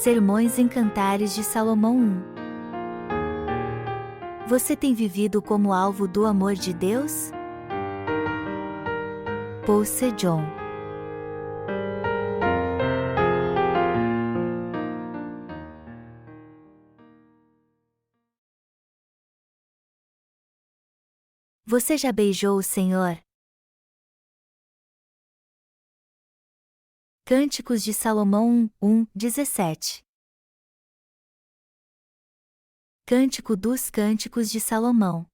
Sermões em Cantares de Salomão 1. Você tem vivido como alvo do amor de Deus? Paul Sejong. Você já beijou o Senhor? Cânticos de Salomão 1:17. Cântico dos Cânticos de Salomão.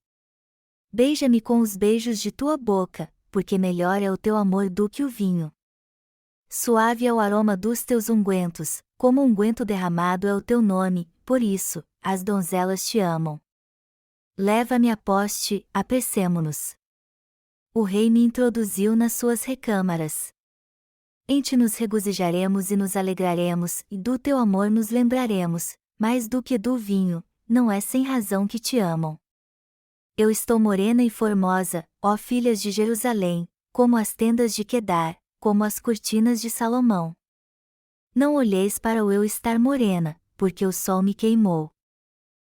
Beija-me com os beijos de tua boca, porque melhor é o teu amor do que o vinho. Suave é o aroma dos teus ungüentos, como unguento derramado é o teu nome, por isso, as donzelas te amam. Leva-me à poste, apressemo-nos. O rei me introduziu nas suas recâmaras. Em ti nos regozijaremos e nos alegraremos, e do teu amor nos lembraremos, mais do que do vinho, não é sem razão que te amam. Eu estou morena e formosa, ó filhas de Jerusalém, como as tendas de Quedar, como as cortinas de Salomão. Não olheis para o eu estar morena, porque o sol me queimou.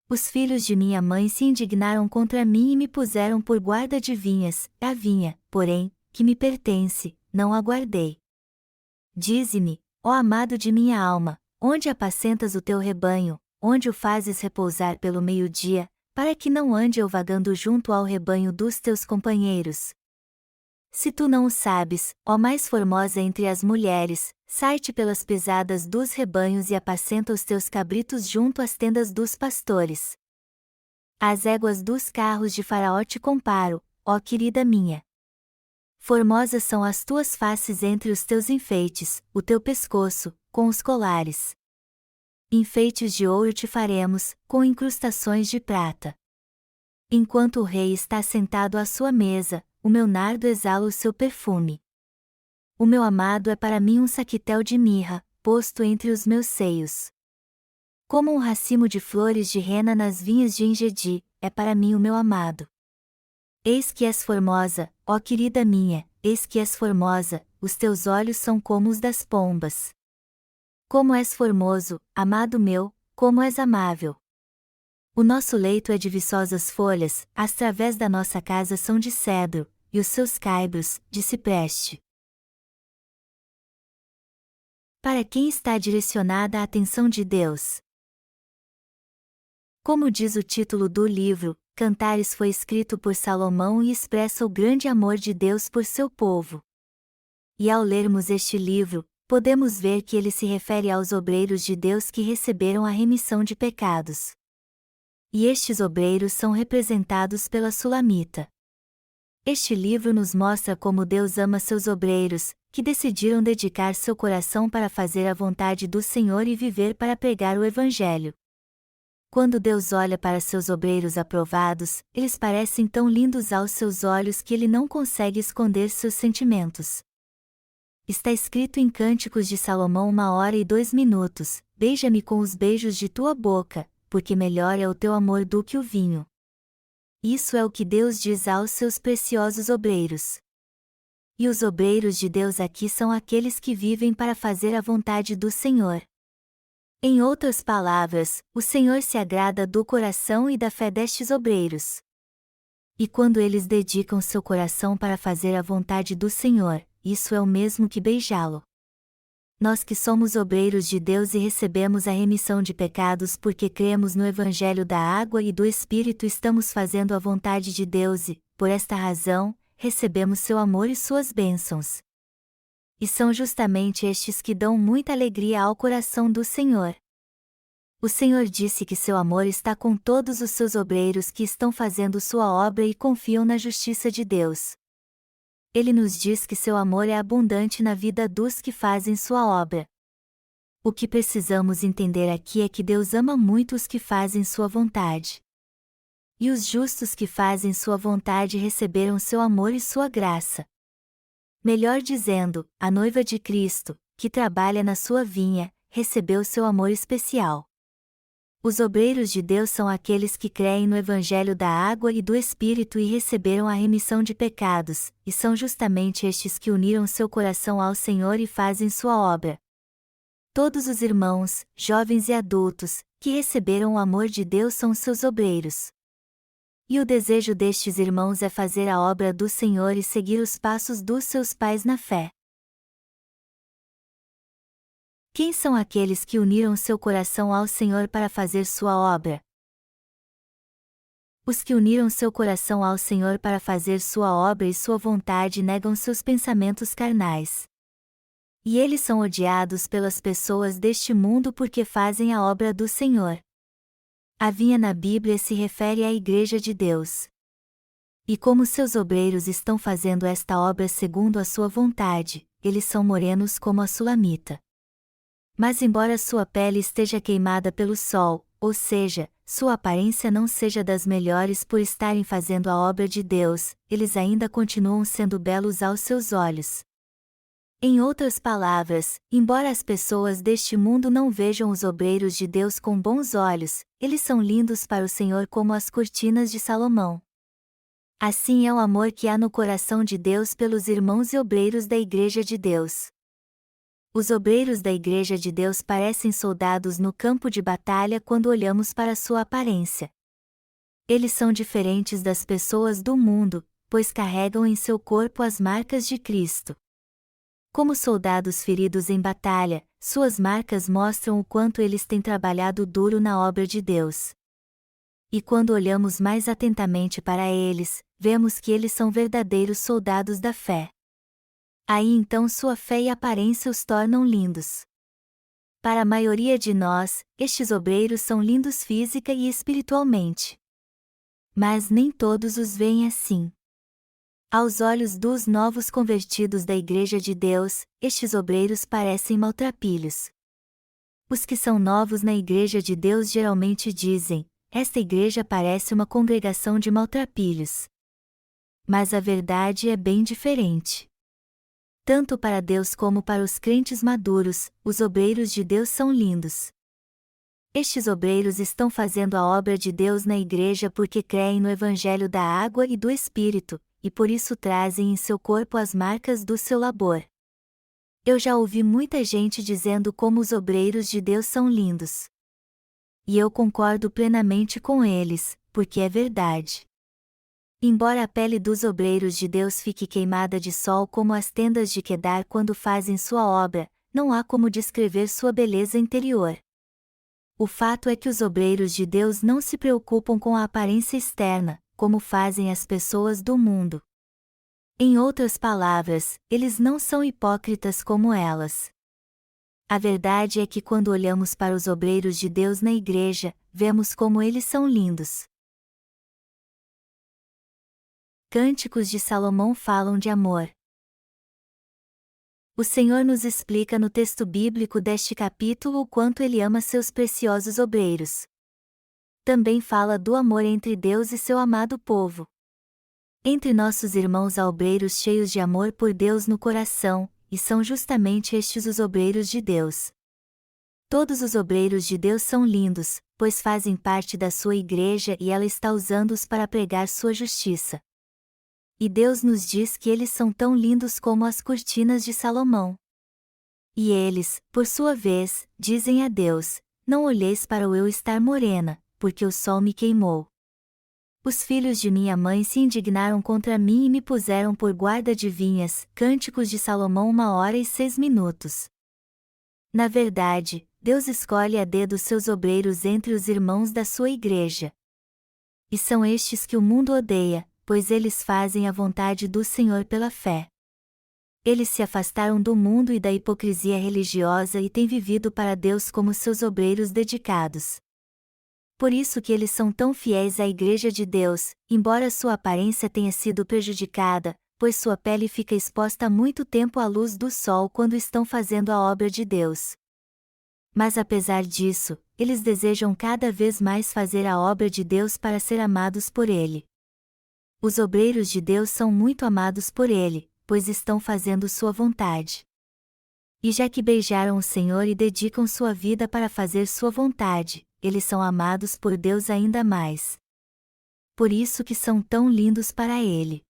Os filhos de minha mãe se indignaram contra mim e me puseram por guarda de vinhas, a vinha, porém, que me pertence, não a guardei. Dize-me, ó amado de minha alma, onde apacentas o teu rebanho, onde o fazes repousar pelo meio-dia, para que não ande eu vagando junto ao rebanho dos teus companheiros? Se tu não o sabes, ó mais formosa entre as mulheres, sai-te pelas pesadas dos rebanhos e apacenta os teus cabritos junto às tendas dos pastores. As éguas dos carros de Faraó te comparo, ó querida minha. Formosas são as tuas faces entre os teus enfeites, o teu pescoço, com os colares. Enfeites de ouro te faremos, com incrustações de prata. Enquanto o rei está sentado à sua mesa, o meu nardo exala o seu perfume. O meu amado é para mim um saquitel de mirra, posto entre os meus seios. Como um racimo de flores de rena nas vinhas de Engedi, é para mim o meu amado. Eis que és formosa, ó querida minha, eis que és formosa, os teus olhos são como os das pombas. Como és formoso, amado meu, como és amável. O nosso leito é de viçosas folhas, as través da nossa casa são de cedro, e os seus caibros, de cipreste. Para quem está direcionada a atenção de Deus? Como diz o título do livro, Cantares foi escrito por Salomão e expressa o grande amor de Deus por seu povo. E ao lermos este livro, podemos ver que ele se refere aos obreiros de Deus que receberam a remissão de pecados. E estes obreiros são representados pela Sulamita. Este livro nos mostra como Deus ama seus obreiros, que decidiram dedicar seu coração para fazer a vontade do Senhor e viver para pregar o Evangelho. Quando Deus olha para seus obreiros aprovados, eles parecem tão lindos aos seus olhos que ele não consegue esconder seus sentimentos. Está escrito em Cânticos de Salomão 1h02, beija-me com os beijos de tua boca, porque melhor é o teu amor do que o vinho. Isso é o que Deus diz aos seus preciosos obreiros. E os obreiros de Deus aqui são aqueles que vivem para fazer a vontade do Senhor. Em outras palavras, o Senhor se agrada do coração e da fé destes obreiros. E quando eles dedicam seu coração para fazer a vontade do Senhor, isso é o mesmo que beijá-lo. Nós que somos obreiros de Deus e recebemos a remissão de pecados porque cremos no Evangelho da água e do Espírito, estamos fazendo a vontade de Deus e, por esta razão, recebemos seu amor e suas bênçãos. E são justamente estes que dão muita alegria ao coração do Senhor. O Senhor disse que seu amor está com todos os seus obreiros que estão fazendo sua obra e confiam na justiça de Deus. Ele nos diz que seu amor é abundante na vida dos que fazem sua obra. O que precisamos entender aqui é que Deus ama muito os que fazem sua vontade. E os justos que fazem sua vontade receberam seu amor e sua graça. Melhor dizendo, a noiva de Cristo, que trabalha na sua vinha, recebeu seu amor especial. Os obreiros de Deus são aqueles que creem no Evangelho da água e do Espírito e receberam a remissão de pecados, e são justamente estes que uniram seu coração ao Senhor e fazem sua obra. Todos os irmãos, jovens e adultos, que receberam o amor de Deus são seus obreiros. E o desejo destes irmãos é fazer a obra do Senhor e seguir os passos dos seus pais na fé. Quem são aqueles que uniram seu coração ao Senhor para fazer sua obra? Os que uniram seu coração ao Senhor para fazer sua obra e sua vontade negam seus pensamentos carnais. E eles são odiados pelas pessoas deste mundo porque fazem a obra do Senhor. A vinha na Bíblia se refere à Igreja de Deus. E como seus obreiros estão fazendo esta obra segundo a sua vontade, eles são morenos como a sulamita. Mas embora sua pele esteja queimada pelo sol, ou seja, sua aparência não seja das melhores por estarem fazendo a obra de Deus, eles ainda continuam sendo belos aos seus olhos. Em outras palavras, embora as pessoas deste mundo não vejam os obreiros de Deus com bons olhos, eles são lindos para o Senhor como as cortinas de Salomão. Assim é o amor que há no coração de Deus pelos irmãos e obreiros da Igreja de Deus. Os obreiros da Igreja de Deus parecem soldados no campo de batalha quando olhamos para sua aparência. Eles são diferentes das pessoas do mundo, pois carregam em seu corpo as marcas de Cristo. Como soldados feridos em batalha, suas marcas mostram o quanto eles têm trabalhado duro na obra de Deus. E quando olhamos mais atentamente para eles, vemos que eles são verdadeiros soldados da fé. Aí então sua fé e aparência os tornam lindos. Para a maioria de nós, estes obreiros são lindos física e espiritualmente. Mas nem todos os veem assim. Aos olhos dos novos convertidos da Igreja de Deus, estes obreiros parecem maltrapilhos. Os que são novos na Igreja de Deus geralmente dizem: esta igreja parece uma congregação de maltrapilhos. Mas a verdade é bem diferente. Tanto para Deus como para os crentes maduros, os obreiros de Deus são lindos. Estes obreiros estão fazendo a obra de Deus na igreja porque creem no Evangelho da água e do Espírito, e por isso trazem em seu corpo as marcas do seu labor. Eu já ouvi muita gente dizendo como os obreiros de Deus são lindos. E eu concordo plenamente com eles, porque é verdade. Embora a pele dos obreiros de Deus fique queimada de sol como as tendas de Quedar quando fazem sua obra, não há como descrever sua beleza interior. O fato é que os obreiros de Deus não se preocupam com a aparência externa, como fazem as pessoas do mundo. Em outras palavras, eles não são hipócritas como elas. A verdade é que quando olhamos para os obreiros de Deus na igreja, vemos como eles são lindos. Cânticos de Salomão falam de amor. O Senhor nos explica no texto bíblico deste capítulo o quanto Ele ama seus preciosos obreiros. Também fala do amor entre Deus e seu amado povo. Entre nossos irmãos há obreiros cheios de amor por Deus no coração, e são justamente estes os obreiros de Deus. Todos os obreiros de Deus são lindos, pois fazem parte da sua igreja e ela está usando-os para pregar sua justiça. E Deus nos diz que eles são tão lindos como as cortinas de Salomão. E eles, por sua vez, dizem a Deus: não olheis para o eu estar morena, porque o sol me queimou. Os filhos de minha mãe se indignaram contra mim e me puseram por guarda de vinhas. Cânticos de Salomão 1h06. Na verdade, Deus escolhe a dedo seus obreiros entre os irmãos da sua igreja. E são estes que o mundo odeia, pois eles fazem a vontade do Senhor pela fé. Eles se afastaram do mundo e da hipocrisia religiosa e têm vivido para Deus como seus obreiros dedicados. Por isso que eles são tão fiéis à Igreja de Deus, embora sua aparência tenha sido prejudicada, pois sua pele fica exposta há muito tempo à luz do sol quando estão fazendo a obra de Deus. Mas apesar disso, eles desejam cada vez mais fazer a obra de Deus para ser amados por Ele. Os obreiros de Deus são muito amados por Ele, pois estão fazendo sua vontade. E já que beijaram o Senhor e dedicam sua vida para fazer sua vontade, eles são amados por Deus ainda mais. Por isso que são tão lindos para Ele.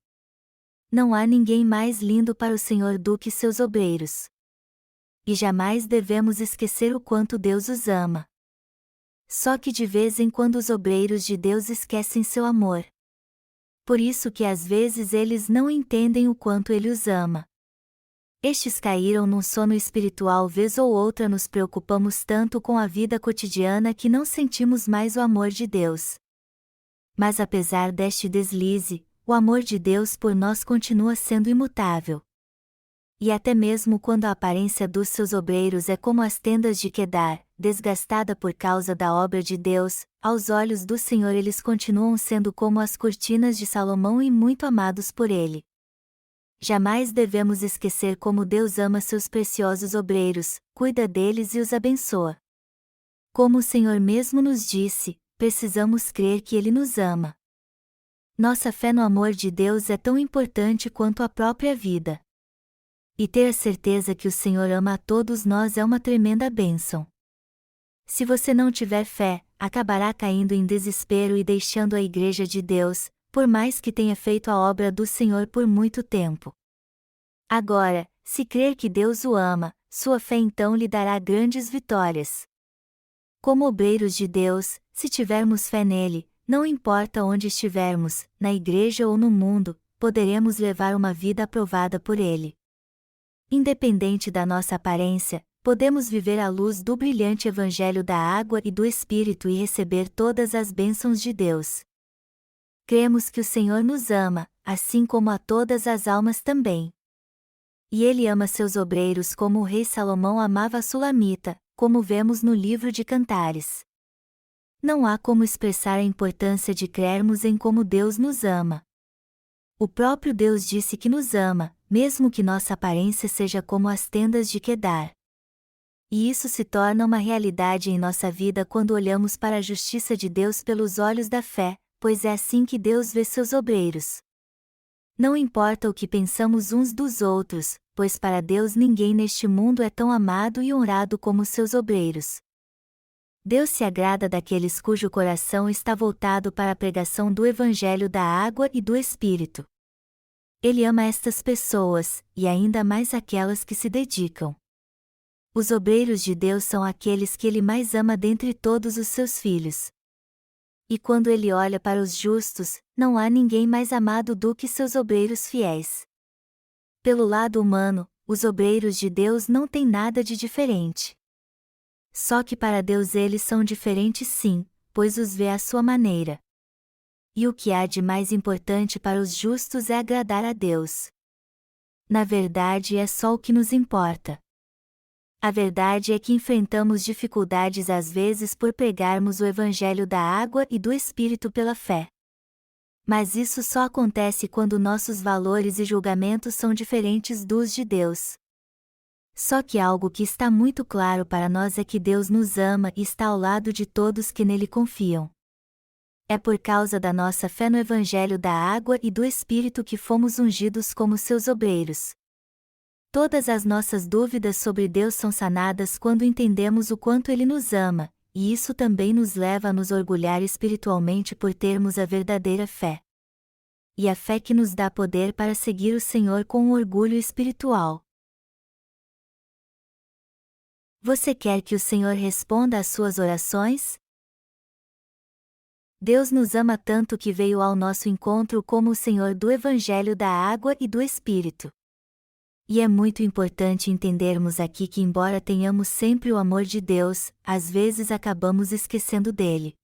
Não há ninguém mais lindo para o Senhor do que seus obreiros. e jamais devemos esquecer o quanto Deus os ama. Só que de vez em quando os obreiros de Deus esquecem seu amor. Por isso que às vezes eles não entendem o quanto Ele os ama. Estes caíram num sono espiritual vez ou outra nos preocupamos tanto com a vida cotidiana que não sentimos mais o amor de Deus. Mas apesar deste deslize, o amor de Deus por nós continua sendo imutável. E até mesmo quando a aparência dos seus obreiros é como as tendas de Quedar, desgastada por causa da obra de Deus, aos olhos do Senhor eles continuam sendo como as cortinas de Salomão e muito amados por Ele. Jamais devemos esquecer como Deus ama seus preciosos obreiros, cuida deles e os abençoa. Como o Senhor mesmo nos disse, precisamos crer que Ele nos ama. Nossa fé no amor de Deus é tão importante quanto a própria vida. E ter a certeza que o Senhor ama a todos nós é uma tremenda bênção. Se você não tiver fé, acabará caindo em desespero e deixando a Igreja de Deus, por mais que tenha feito a obra do Senhor por muito tempo. Agora, se crer que Deus o ama, sua fé então lhe dará grandes vitórias. Como obreiros de Deus, se tivermos fé nele, não importa onde estivermos, na igreja ou no mundo, poderemos levar uma vida aprovada por ele. Independente da nossa aparência, podemos viver à luz do brilhante Evangelho da água e do Espírito e receber todas as bênçãos de Deus. Cremos que o Senhor nos ama, assim como a todas as almas também. E Ele ama seus obreiros como o rei Salomão amava a Sulamita, como vemos no livro de Cantares. Não há como expressar a importância de crermos em como Deus nos ama. O próprio Deus disse que nos ama, mesmo que nossa aparência seja como as tendas de Quedar. E isso se torna uma realidade em nossa vida quando olhamos para a justiça de Deus pelos olhos da fé, pois é assim que Deus vê seus obreiros. Não importa o que pensamos uns dos outros, pois para Deus ninguém neste mundo é tão amado e honrado como seus obreiros. Deus se agrada daqueles cujo coração está voltado para a pregação do Evangelho da água e do Espírito. Ele ama estas pessoas, e ainda mais aquelas que se dedicam. Os obreiros de Deus são aqueles que Ele mais ama dentre todos os seus filhos. E quando Ele olha para os justos, não há ninguém mais amado do que seus obreiros fiéis. Pelo lado humano, os obreiros de Deus não têm nada de diferente. Só que para Deus eles são diferentes sim, pois os vê à sua maneira. E o que há de mais importante para os justos é agradar a Deus. Na verdade é só o que nos importa. A verdade é que enfrentamos dificuldades às vezes por pregarmos o Evangelho da água e do Espírito pela fé. Mas isso só acontece quando nossos valores e julgamentos são diferentes dos de Deus. Só que algo que está muito claro para nós é que Deus nos ama e está ao lado de todos que nele confiam. É por causa da nossa fé no Evangelho da água e do Espírito que fomos ungidos como seus obreiros. Todas as nossas dúvidas sobre Deus são sanadas quando entendemos o quanto Ele nos ama, e isso também nos leva a nos orgulhar espiritualmente por termos a verdadeira fé. E a fé que nos dá poder para seguir o Senhor com um orgulho espiritual. Você quer que o Senhor responda às suas orações? Deus nos ama tanto que veio ao nosso encontro como o Senhor do Evangelho da água e do Espírito. E é muito importante entendermos aqui que embora tenhamos sempre o amor de Deus, às vezes acabamos esquecendo dele.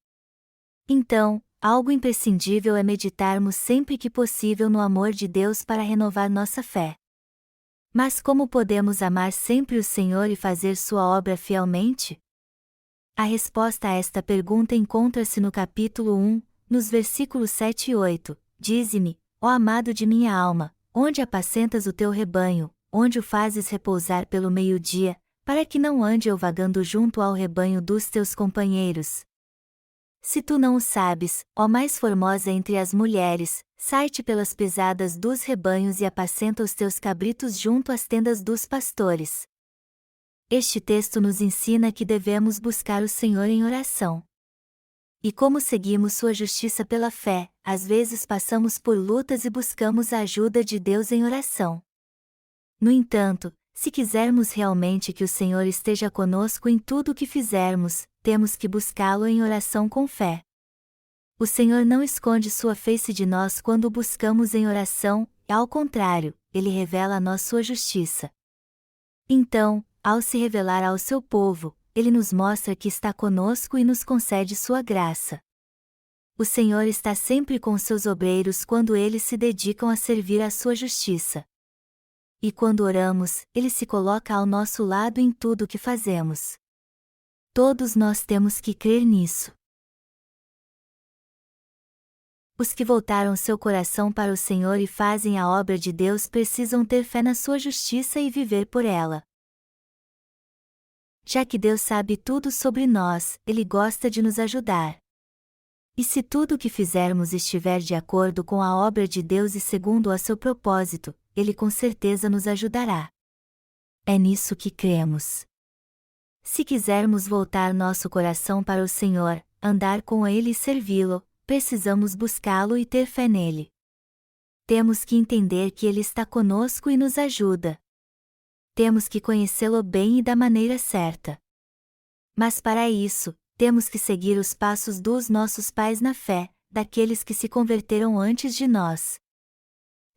Então, algo imprescindível é meditarmos sempre que possível no amor de Deus para renovar nossa fé. Mas como podemos amar sempre o Senhor e fazer sua obra fielmente? A resposta a esta pergunta encontra-se no capítulo 1, nos versículos 7 e 8. Dize-me, ó amado de minha alma, onde apacentas o teu rebanho, onde o fazes repousar pelo meio-dia, para que não ande eu vagando junto ao rebanho dos teus companheiros. Se tu não o sabes, ó mais formosa entre as mulheres, sai-te pelas pesadas dos rebanhos e apacenta os teus cabritos junto às tendas dos pastores. Este texto nos ensina que devemos buscar o Senhor em oração. E como seguimos sua justiça pela fé, às vezes passamos por lutas e buscamos a ajuda de Deus em oração. No entanto, Se quisermos realmente que o Senhor esteja conosco em tudo o que fizermos, temos que buscá-lo em oração com fé. O Senhor não esconde sua face de nós quando o buscamos em oração, ao contrário, Ele revela a nós sua justiça. Então, ao se revelar ao seu povo, Ele nos mostra que está conosco e nos concede sua graça. O Senhor está sempre com seus obreiros quando eles se dedicam a servir à sua justiça. E quando oramos, Ele se coloca ao nosso lado em tudo o que fazemos. Todos nós temos que crer nisso. Os que voltaram seu coração para o Senhor e fazem a obra de Deus precisam ter fé na sua justiça e viver por ela. Já que Deus sabe tudo sobre nós, Ele gosta de nos ajudar. E se tudo o que fizermos estiver de acordo com a obra de Deus e segundo a seu propósito, Ele com certeza nos ajudará. É nisso que cremos. Se quisermos voltar nosso coração para o Senhor, andar com Ele e servi-lo, precisamos buscá-lo e ter fé nele. Temos que entender que Ele está conosco e nos ajuda. Temos que conhecê-lo bem e da maneira certa. Mas para isso, temos que seguir os passos dos nossos pais na fé, daqueles que se converteram antes de nós.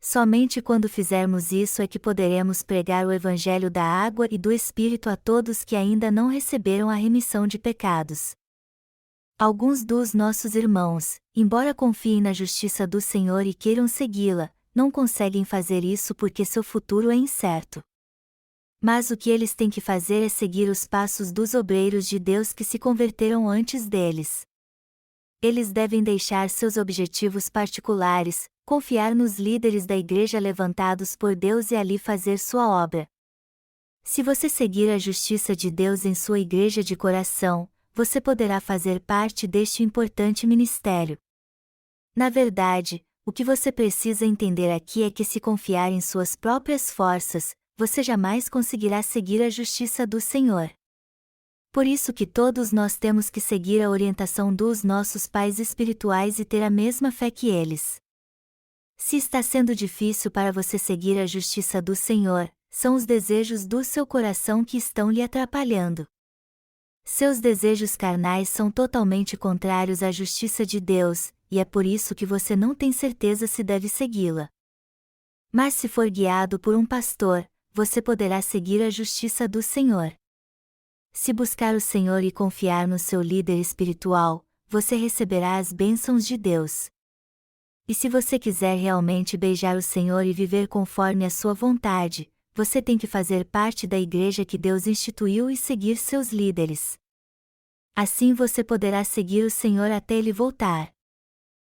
Somente quando fizermos isso é que poderemos pregar o Evangelho da água e do Espírito a todos que ainda não receberam a remissão de pecados. Alguns dos nossos irmãos, embora confiem na justiça do Senhor e queiram segui-la, não conseguem fazer isso porque seu futuro é incerto. Mas o que eles têm que fazer é seguir os passos dos obreiros de Deus que se converteram antes deles. Eles devem deixar seus objetivos particulares, confiar nos líderes da igreja levantados por Deus e ali fazer sua obra. Se você seguir a justiça de Deus em sua igreja de coração, você poderá fazer parte deste importante ministério. Na verdade, o que você precisa entender aqui é que se confiar em suas próprias forças, você jamais conseguirá seguir a justiça do Senhor. Por isso que todos nós temos que seguir a orientação dos nossos pais espirituais e ter a mesma fé que eles. Se está sendo difícil para você seguir a justiça do Senhor, são os desejos do seu coração que estão lhe atrapalhando. Seus desejos carnais são totalmente contrários à justiça de Deus, e é por isso que você não tem certeza se deve segui-la. Mas se for guiado por um pastor, você poderá seguir a justiça do Senhor. Se buscar o Senhor e confiar no seu líder espiritual, você receberá as bênçãos de Deus. E se você quiser realmente beijar o Senhor e viver conforme a sua vontade, você tem que fazer parte da igreja que Deus instituiu e seguir seus líderes. Assim você poderá seguir o Senhor até ele voltar.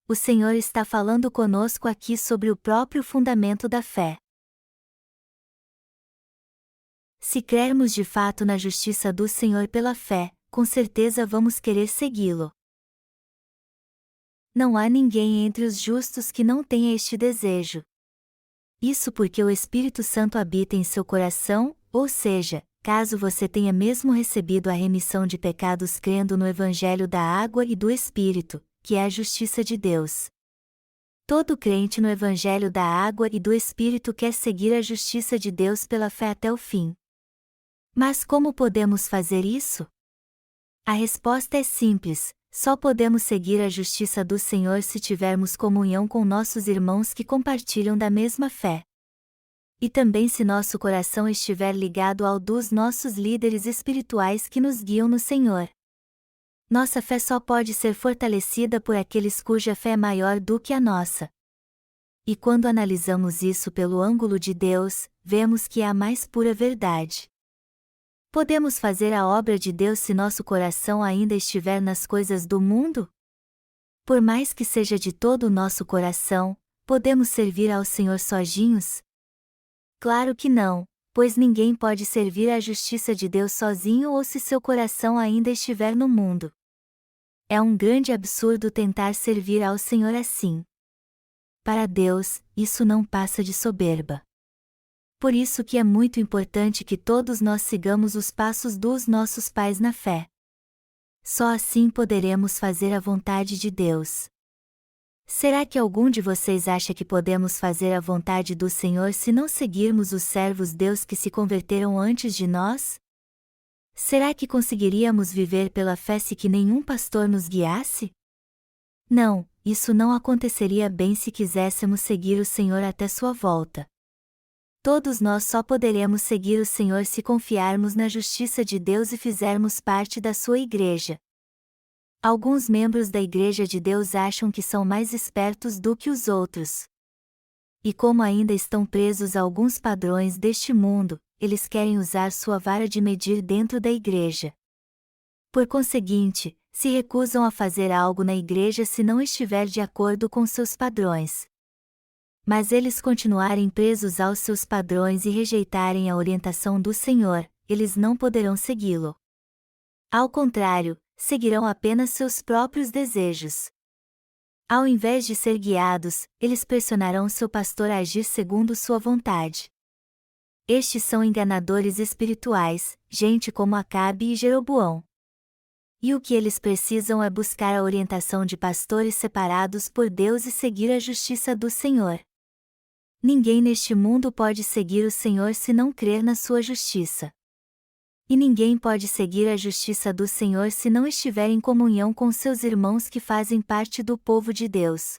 O Senhor está falando conosco aqui sobre o próprio fundamento da fé. Se crermos de fato na justiça do Senhor pela fé, com certeza vamos querer segui-lo. Não há ninguém entre os justos que não tenha este desejo. Isso porque o Espírito Santo habita em seu coração, ou seja, caso você tenha mesmo recebido a remissão de pecados crendo no Evangelho da água e do Espírito, que é a justiça de Deus. Todo crente no Evangelho da água e do Espírito quer seguir a justiça de Deus pela fé até o fim. Mas como podemos fazer isso? A resposta é simples: só podemos seguir a justiça do Senhor se tivermos comunhão com nossos irmãos que compartilham da mesma fé. E também se nosso coração estiver ligado ao dos nossos líderes espirituais que nos guiam no Senhor. Nossa fé só pode ser fortalecida por aqueles cuja fé é maior do que a nossa. E quando analisamos isso pelo ângulo de Deus, vemos que é a mais pura verdade. Podemos fazer a obra de Deus se nosso coração ainda estiver nas coisas do mundo? Por mais que seja de todo o nosso coração, podemos servir ao Senhor sozinhos? Claro que não, pois ninguém pode servir à justiça de Deus sozinho ou se seu coração ainda estiver no mundo. É um grande absurdo tentar servir ao Senhor assim. Para Deus, isso não passa de soberba. Por isso que é muito importante que todos nós sigamos os passos dos nossos pais na fé. Só assim poderemos fazer a vontade de Deus. Será que algum de vocês acha que podemos fazer a vontade do Senhor se não seguirmos os servos Deus que se converteram antes de nós? Será que conseguiríamos viver pela fé se que nenhum pastor nos guiasse? Não, isso não aconteceria bem se quiséssemos seguir o Senhor até sua volta. Todos nós só poderemos seguir o Senhor se confiarmos na justiça de Deus e fizermos parte da sua igreja. Alguns membros da Igreja de Deus acham que são mais espertos do que os outros. E como ainda estão presos a alguns padrões deste mundo, eles querem usar sua vara de medir dentro da igreja. Por conseguinte, se recusam a fazer algo na igreja se não estiver de acordo com seus padrões. Mas eles continuarem presos aos seus padrões e rejeitarem a orientação do Senhor, eles não poderão segui-lo. Ao contrário, seguirão apenas seus próprios desejos. Ao invés de ser guiados, eles pressionarão seu pastor a agir segundo sua vontade. Estes são enganadores espirituais, gente como Acabe e Jeroboão. E o que eles precisam é buscar a orientação de pastores separados por Deus e seguir a justiça do Senhor. Ninguém neste mundo pode seguir o Senhor se não crer na sua justiça. E ninguém pode seguir a justiça do Senhor se não estiver em comunhão com seus irmãos que fazem parte do povo de Deus.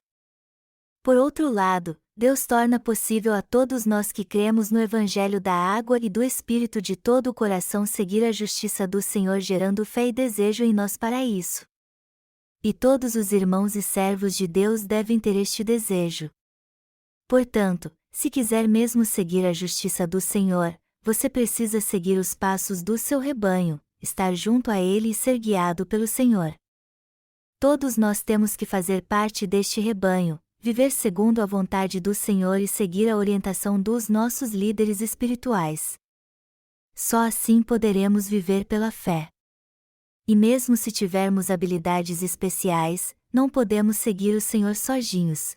Por outro lado, Deus torna possível a todos nós que cremos no Evangelho da Água e do Espírito de todo o coração seguir a justiça do Senhor, gerando fé e desejo em nós para isso. E todos os irmãos e servos de Deus devem ter este desejo. Portanto, se quiser mesmo seguir a justiça do Senhor, você precisa seguir os passos do seu rebanho, estar junto a ele e ser guiado pelo Senhor. Todos nós temos que fazer parte deste rebanho, viver segundo a vontade do Senhor e seguir a orientação dos nossos líderes espirituais. Só assim poderemos viver pela fé. E mesmo se tivermos habilidades especiais, não podemos seguir o Senhor sozinhos.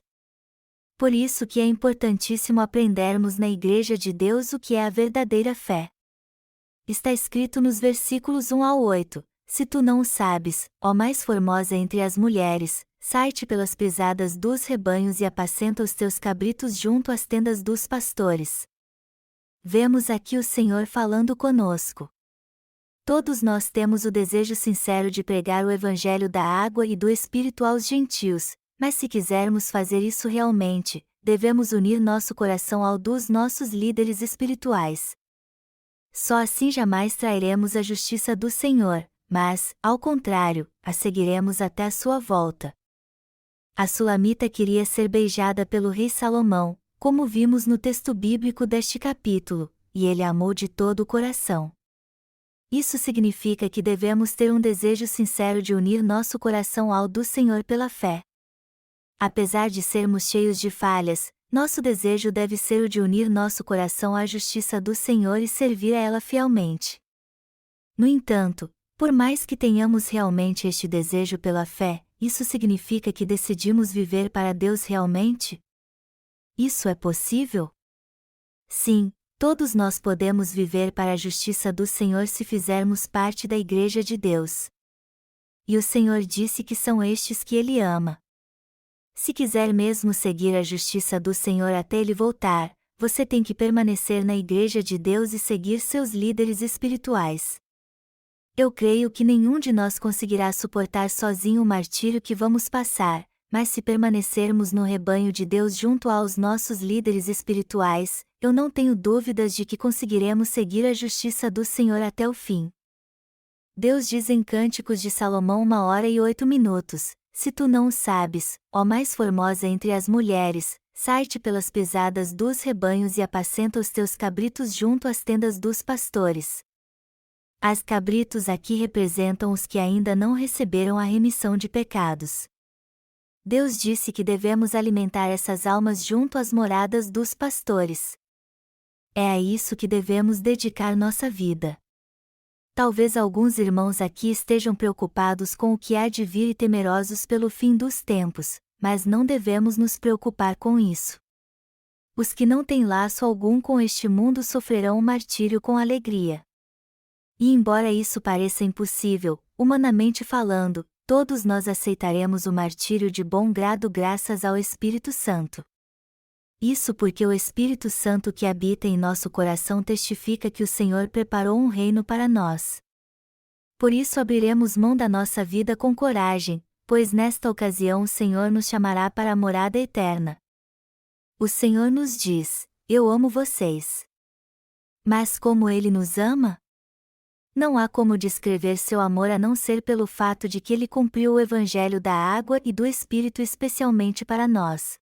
Por isso que é importantíssimo aprendermos na Igreja de Deus o que é a verdadeira fé. Está escrito nos versículos 1 ao 8, se tu não o sabes, ó mais formosa entre as mulheres, sai-te pelas pisadas dos rebanhos e apacenta os teus cabritos junto às tendas dos pastores. Vemos aqui o Senhor falando conosco. Todos nós temos o desejo sincero de pregar o Evangelho da Água e do Espírito aos gentios, mas se quisermos fazer isso realmente, devemos unir nosso coração ao dos nossos líderes espirituais. Só assim jamais trairemos a justiça do Senhor, mas, ao contrário, a seguiremos até a sua volta. A Sulamita queria ser beijada pelo rei Salomão, como vimos no texto bíblico deste capítulo, e ele a amou de todo o coração. Isso significa que devemos ter um desejo sincero de unir nosso coração ao do Senhor pela fé. Apesar de sermos cheios de falhas, nosso desejo deve ser o de unir nosso coração à justiça do Senhor e servir a ela fielmente. No entanto, por mais que tenhamos realmente este desejo pela fé, isso significa que decidimos viver para Deus realmente? Isso é possível? Sim, todos nós podemos viver para a justiça do Senhor se fizermos parte da Igreja de Deus. E o Senhor disse que são estes que Ele ama. Se quiser mesmo seguir a justiça do Senhor até Ele voltar, você tem que permanecer na Igreja de Deus e seguir seus líderes espirituais. Eu creio que nenhum de nós conseguirá suportar sozinho o martírio que vamos passar, mas se permanecermos no rebanho de Deus junto aos nossos líderes espirituais, eu não tenho dúvidas de que conseguiremos seguir a justiça do Senhor até o fim. Deus diz em Cânticos de Salomão 1h08, se tu não o sabes, ó mais formosa entre as mulheres, sai-te pelas pisadas dos rebanhos e apacenta os teus cabritos junto às tendas dos pastores. As cabritos aqui representam os que ainda não receberam a remissão de pecados. Deus disse que devemos alimentar essas almas junto às moradas dos pastores. É a isso que devemos dedicar nossa vida. Talvez alguns irmãos aqui estejam preocupados com o que há de vir e temerosos pelo fim dos tempos, mas não devemos nos preocupar com isso. Os que não têm laço algum com este mundo sofrerão o martírio com alegria. E embora isso pareça impossível, humanamente falando, todos nós aceitaremos o martírio de bom grado graças ao Espírito Santo. Isso porque o Espírito Santo que habita em nosso coração testifica que o Senhor preparou um reino para nós. Por isso abriremos mão da nossa vida com coragem, pois nesta ocasião o Senhor nos chamará para a morada eterna. O Senhor nos diz: eu amo vocês. Mas como Ele nos ama? Não há como descrever seu amor a não ser pelo fato de que Ele cumpriu o Evangelho da água e do Espírito especialmente para nós.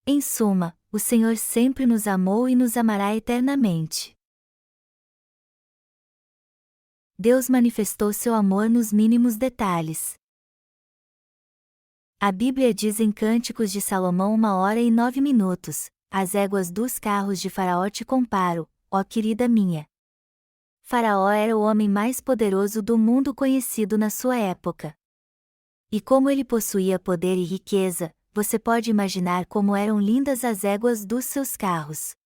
Em suma, o Senhor sempre nos amou e nos amará eternamente. Deus manifestou seu amor nos mínimos detalhes. A Bíblia diz em Cânticos de Salomão 1h09, as éguas dos carros de Faraó te comparo, ó querida minha. Faraó era o homem mais poderoso do mundo conhecido na sua época. E como ele possuía poder e riqueza, você pode imaginar como eram lindas as éguas dos seus carros.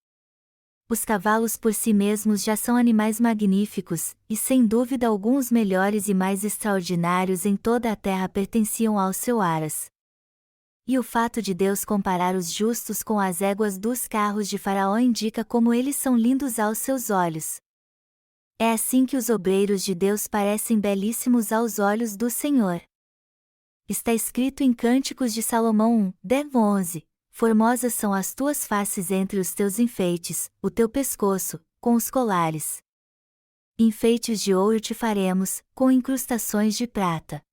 Os cavalos por si mesmos já são animais magníficos, e sem dúvida alguns melhores e mais extraordinários em toda a terra pertenciam ao seu aras. E o fato de Deus comparar os justos com as éguas dos carros de Faraó indica como eles são lindos aos seus olhos. É assim que os obreiros de Deus parecem belíssimos aos olhos do Senhor. Está escrito em Cânticos de Salomão 1:11, formosas são as tuas faces entre os teus enfeites, o teu pescoço, com os colares. Enfeites de ouro te faremos, com incrustações de prata.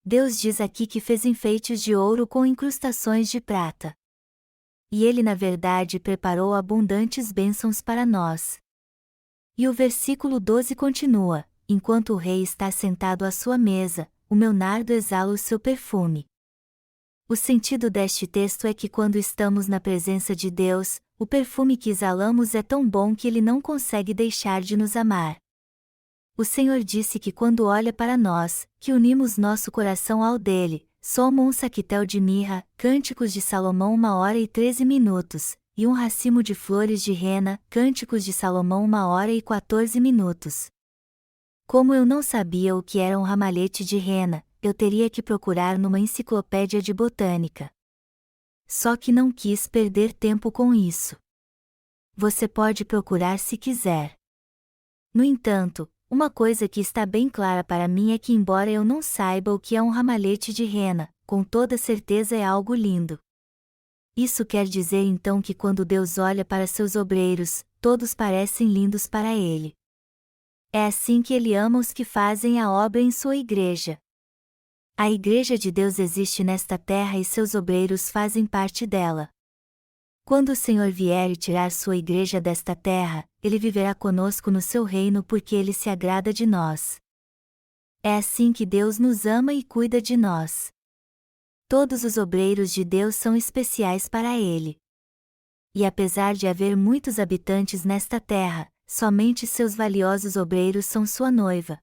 Deus diz aqui que fez enfeites de ouro com incrustações de prata. E Ele na verdade preparou abundantes bênçãos para nós. E o versículo 12 continua: enquanto o rei está sentado à sua mesa, o meu nardo exala o seu perfume. O sentido deste texto é que quando estamos na presença de Deus, o perfume que exalamos é tão bom que Ele não consegue deixar de nos amar. O Senhor disse que quando olha para nós, que unimos nosso coração ao dele, somos um saquitel de mirra, Cânticos de Salomão 1h13, e um racimo de flores de rena, Cânticos de Salomão 1h14. Como eu não sabia o que era um ramalhete de rena, eu teria que procurar numa enciclopédia de botânica. Só que não quis perder tempo com isso. Você pode procurar se quiser. No entanto, uma coisa que está bem clara para mim é que embora eu não saiba o que é um ramalhete de rena, com toda certeza é algo lindo. Isso quer dizer então que quando Deus olha para seus obreiros, todos parecem lindos para Ele. É assim que Ele ama os que fazem a obra em sua igreja. A igreja de Deus existe nesta terra e seus obreiros fazem parte dela. Quando o Senhor vier e tirar sua igreja desta terra, Ele viverá conosco no seu reino porque Ele se agrada de nós. É assim que Deus nos ama e cuida de nós. Todos os obreiros de Deus são especiais para Ele. E apesar de haver muitos habitantes nesta terra, somente seus valiosos obreiros são sua noiva.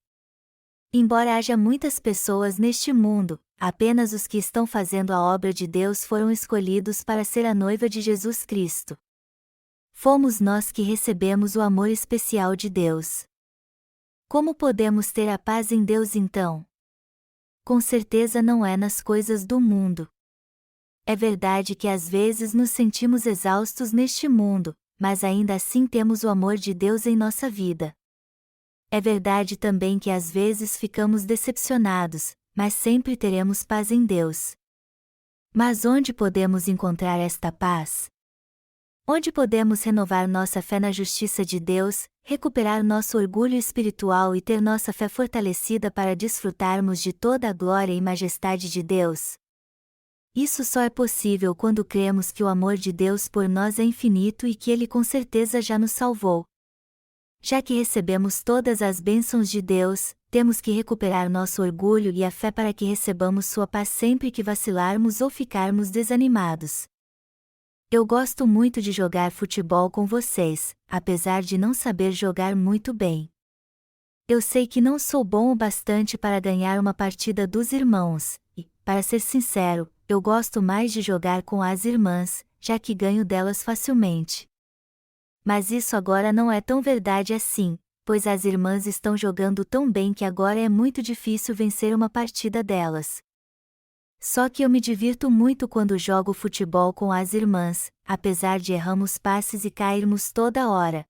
Embora haja muitas pessoas neste mundo, apenas os que estão fazendo a obra de Deus foram escolhidos para ser a noiva de Jesus Cristo. Fomos nós que recebemos o amor especial de Deus. Como podemos ter a paz em Deus então? Com certeza não é nas coisas do mundo. É verdade que às vezes nos sentimos exaustos neste mundo, mas ainda assim temos o amor de Deus em nossa vida. É verdade também que às vezes ficamos decepcionados, mas sempre teremos paz em Deus. Mas onde podemos encontrar esta paz? Onde podemos renovar nossa fé na justiça de Deus, recuperar nosso orgulho espiritual e ter nossa fé fortalecida para desfrutarmos de toda a glória e majestade de Deus? Isso só é possível quando cremos que o amor de Deus por nós é infinito e que Ele com certeza já nos salvou. Já que recebemos todas as bênçãos de Deus, temos que recuperar nosso orgulho e a fé para que recebamos sua paz sempre que vacilarmos ou ficarmos desanimados. Eu gosto muito de jogar futebol com vocês, apesar de não saber jogar muito bem. Eu sei que não sou bom o bastante para ganhar uma partida dos irmãos, e, para ser sincero, eu gosto mais de jogar com as irmãs, já que ganho delas facilmente. Mas isso agora não é tão verdade assim, pois as irmãs estão jogando tão bem que agora é muito difícil vencer uma partida delas. Só que eu me divirto muito quando jogo futebol com as irmãs, apesar de errarmos passes e cairmos toda hora.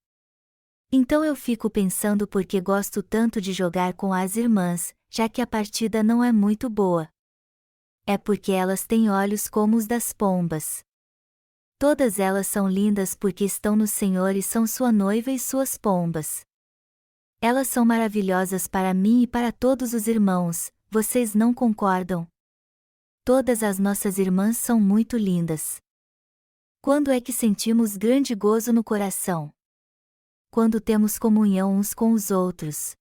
Então eu fico pensando por que gosto tanto de jogar com as irmãs, já que a partida não é muito boa. É porque elas têm olhos como os das pombas. Todas elas são lindas porque estão no Senhor e são sua noiva e suas pombas. Elas são maravilhosas para mim e para todos os irmãos, vocês não concordam? Todas as nossas irmãs são muito lindas. Quando é que sentimos grande gozo no coração? Quando temos comunhão uns com os outros.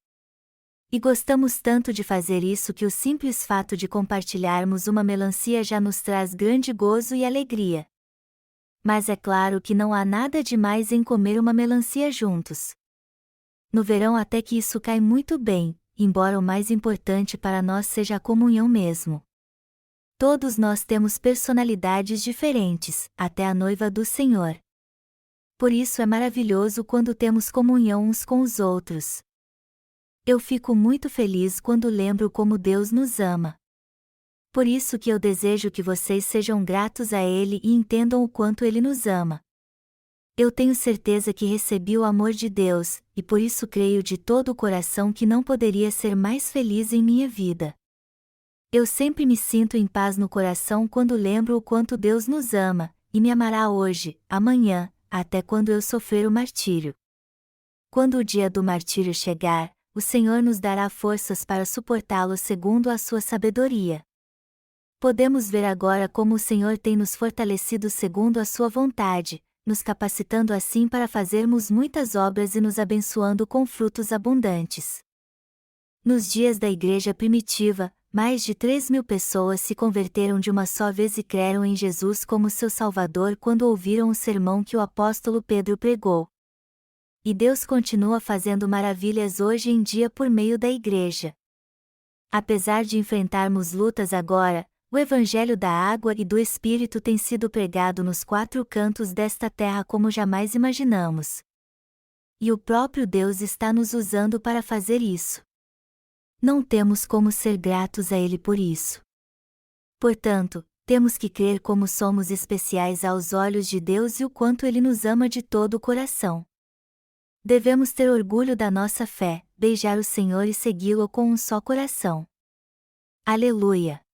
E gostamos tanto de fazer isso que o simples fato de compartilharmos uma melancia já nos traz grande gozo e alegria. Mas é claro que não há nada demais em comer uma melancia juntos. No verão até que isso cai muito bem, embora o mais importante para nós seja a comunhão mesmo. Todos nós temos personalidades diferentes, até a noiva do Senhor. Por isso é maravilhoso quando temos comunhão uns com os outros. Eu fico muito feliz quando lembro como Deus nos ama. Por isso que eu desejo que vocês sejam gratos a Ele e entendam o quanto Ele nos ama. Eu tenho certeza que recebi o amor de Deus, e por isso creio de todo o coração que não poderia ser mais feliz em minha vida. Eu sempre me sinto em paz no coração quando lembro o quanto Deus nos ama, e me amará hoje, amanhã, até quando eu sofrer o martírio. Quando o dia do martírio chegar, o Senhor nos dará forças para suportá-lo segundo a sua sabedoria. Podemos ver agora como o Senhor tem nos fortalecido segundo a sua vontade, nos capacitando assim para fazermos muitas obras e nos abençoando com frutos abundantes. Nos dias da igreja primitiva, mais de 3.000 pessoas se converteram de uma só vez e creram em Jesus como seu Salvador quando ouviram o sermão que o apóstolo Pedro pregou. E Deus continua fazendo maravilhas hoje em dia por meio da igreja. Apesar de enfrentarmos lutas agora, o Evangelho da água e do Espírito tem sido pregado nos 4 cantos desta terra como jamais imaginamos. E o próprio Deus está nos usando para fazer isso. Não temos como ser gratos a Ele por isso. Portanto, temos que crer como somos especiais aos olhos de Deus e o quanto Ele nos ama de todo o coração. Devemos ter orgulho da nossa fé, beijar o Senhor e segui-lo com um só coração. Aleluia!